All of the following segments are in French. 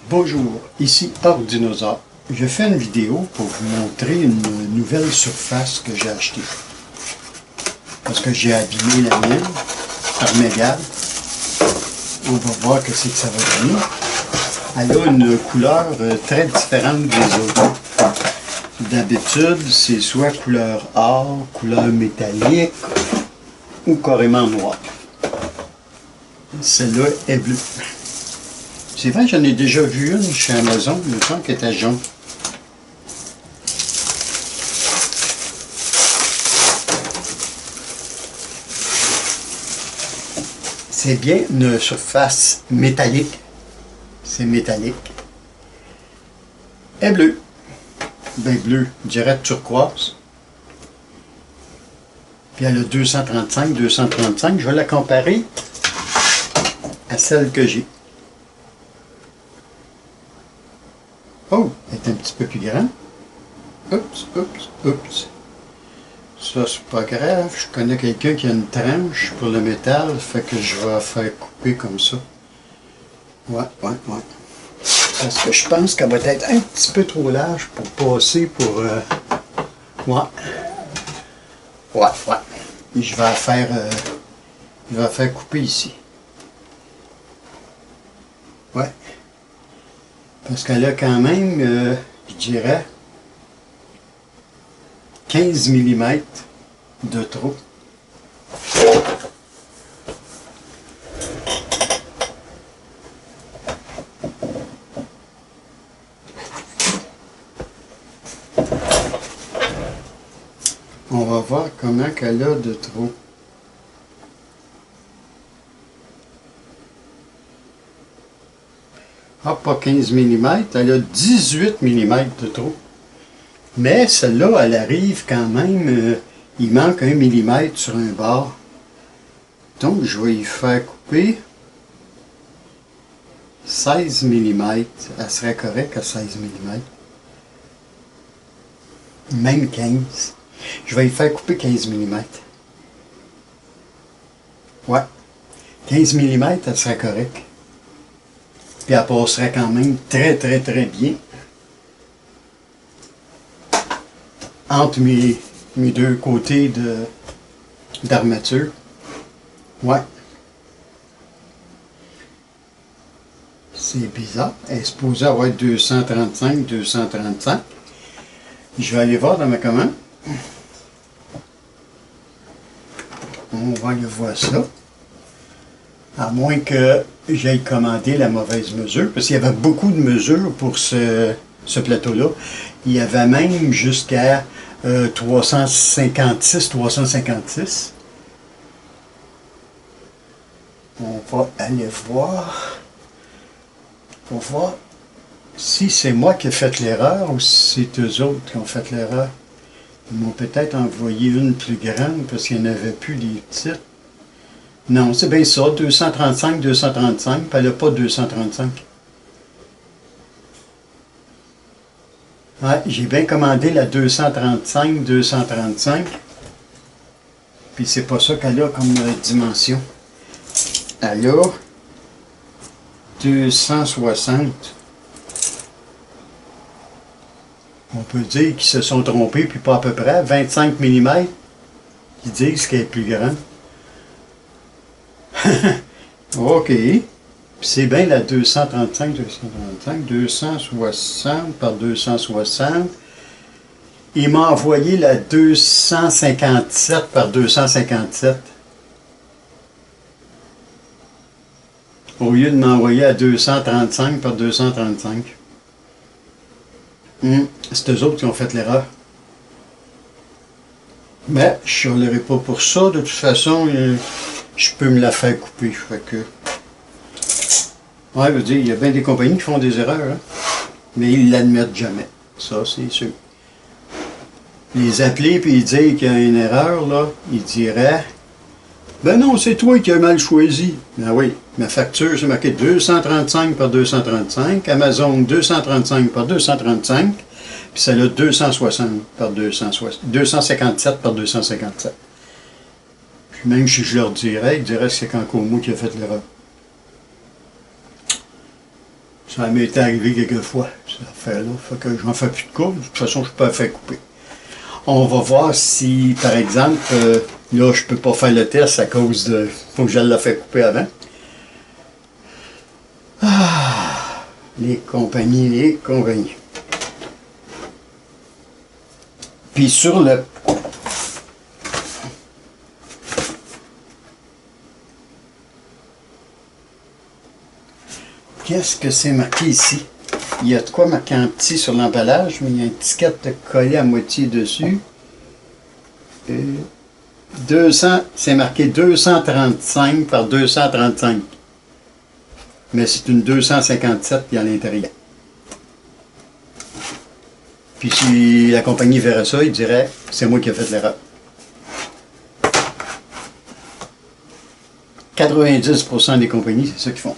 Bonjour, ici Ordinosaure. Je fais une vidéo pour vous montrer une nouvelle surface que j'ai achetée. Parce que j'ai abîmé la mienne par mégarde. On va voir ce que ça va donner. Elle a une couleur très différente des autres. D'habitude, c'est soit couleur or, couleur métallique ou carrément noir. Celle-là est bleue. C'est vrai, j'en ai déjà vu une chez Amazon, il me semble qu'elle était jaune. C'est bien une surface métallique. C'est métallique. Elle est bleue. Ben bleu, je dirais turquoise. Puis elle a 235. Je vais la comparer à celle que j'ai. Oh, elle est un petit peu plus grande. Oups. Ça, c'est pas grave. Je connais quelqu'un qui a une tranche pour le métal, fait que je vais faire couper comme ça. Ouais. Parce que je pense qu'elle va être un petit peu trop large pour passer pour... Ouais. Et je vais la faire couper ici. Ouais. Parce qu'elle a quand même, je dirais, 15 mm de trop. On va voir comment qu'elle a de trop. Ah, pas 15 mm, elle a 18 mm de trop. Mais celle-là, elle arrive quand même, il manque 1 mm sur un bord. Donc, je vais y faire couper 16 mm. Elle serait correcte à 16 mm. Même 15. Je vais y faire couper 15 mm. Ouais. 15 mm, elle serait correcte. Puis elle passerait quand même très bien entre mes deux côtés d'armature. Ouais. C'est bizarre. Elle est supposée avoir 235. Je vais aller voir dans ma commande. On va aller voir ça. À moins que j'aille commander la mauvaise mesure, parce qu'il y avait beaucoup de mesures pour ce plateau-là. Il y avait même jusqu'à 356. On va aller voir pour voir si c'est moi qui ai fait l'erreur ou si c'est eux autres qui ont fait l'erreur. Ils m'ont peut-être envoyé une plus grande parce qu'il n'y en avait plus des petites. Non, c'est bien ça, 235, puis elle n'a pas 235. Ouais, j'ai bien commandé la 235, puis c'est pas ça qu'elle a comme dimension. Elle a 260. On peut dire qu'ils se sont trompés, puis pas à peu près, 25 mm, qui disent qu'elle est plus grande. OK. Puis c'est bien la 260 par 260. Il m'a envoyé la 257 par 257. Au lieu de m'envoyer la 235 par 235. C'est eux autres qui ont fait l'erreur. Mais je ne chialerai pas pour ça. De toute façon, je peux me la faire couper. Fait que... Ouais, je veux dire, il y a bien des compagnies qui font des erreurs, hein? Mais ils ne l'admettent jamais. Ça, c'est sûr. Les appeler et dire qu'il y a une erreur, là, ils diraient « Ben non, c'est toi qui as mal choisi. » Ben oui, ma facture, c'est marqué 235 par 235, Amazon 235 par 235, puis ça a 260 par 257 par 257. Puis même si je leur dirais, ils diraient que c'est encore moi qui ai fait l'erreur. Ça m'est arrivé quelques fois, cette affaire-là. Fait que j'en fais plus de coupe. De toute façon, je peux pas faire couper. On va voir si, par exemple, là, je peux pas faire le test à cause de... Faut que je la fasse couper avant. Ah, les compagnies, les compagnies. Puis sur le... Qu'est-ce que c'est marqué ici? Il y a de quoi marqué en petit sur l'emballage, mais il y a une étiquette collée à moitié dessus. 200, c'est marqué 235 par 235. Mais c'est une 257 qui est à l'intérieur. Puis si la compagnie verrait ça, il dirait c'est moi qui ai fait l'erreur. 90% des compagnies, c'est ça qu'ils font.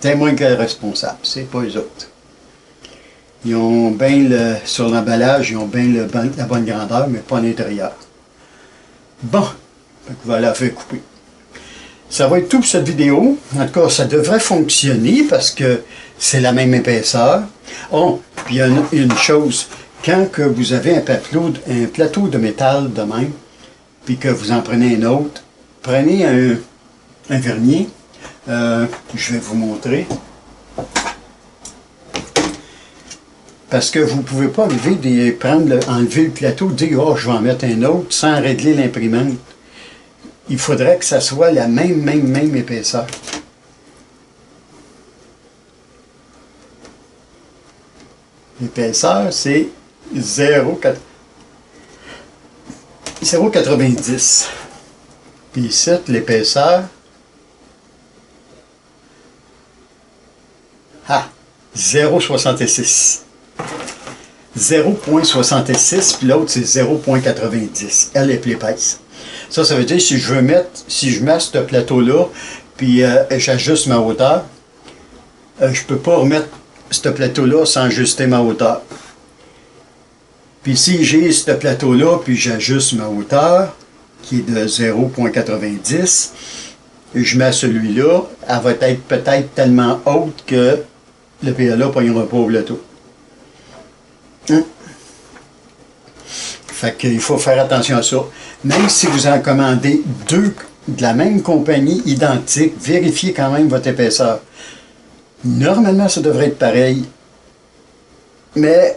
C'est moi qui est responsable, c'est pas eux autres. Ils ont bien sur l'emballage, ils ont bien la bonne grandeur, mais pas à l'intérieur. Bon, on va la faire couper. Ça va être tout pour cette vidéo. En tout cas, ça devrait fonctionner parce que c'est la même épaisseur. Oh, puis il y a une chose. Quand que vous avez un plateau de métal de même, puis que vous en prenez un autre, prenez un vernier. Je vais vous montrer. Parce que vous ne pouvez pas enlever le plateau, dire « Oh, je vais en mettre un autre » sans régler l'imprimante. Il faudrait que ça soit la même épaisseur. L'épaisseur, c'est 0,90. Puis ici, l'épaisseur, 0,66. 0,66, puis l'autre c'est 0,90. Elle est plus épaisse. Ça veut dire si je mets ce plateau-là, puis j'ajuste ma hauteur, je peux pas remettre ce plateau-là sans ajuster ma hauteur. Puis si j'ai ce plateau-là, puis j'ajuste ma hauteur, qui est de 0,90, je mets celui-là, elle va être peut-être tellement haute que le PLA ne pognera pas au plateau. Fait qu'il faut faire attention à ça. Même si vous en commandez deux de la même compagnie, identiques, vérifiez quand même votre épaisseur. Normalement, ça devrait être pareil. Mais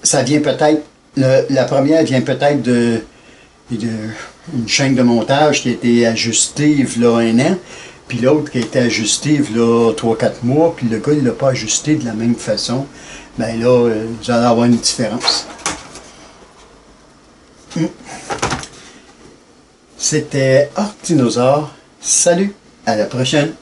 ça vient peut-être, la première vient peut-être une chaîne de montage qui a été ajustée il y a un an, puis l'autre qui a été ajustée il y a 3-4 mois, puis le gars il ne l'a pas ajusté de la même façon. Ben là, vous allez avoir une différence. C'était Orc Dinosaure. Salut, à la prochaine.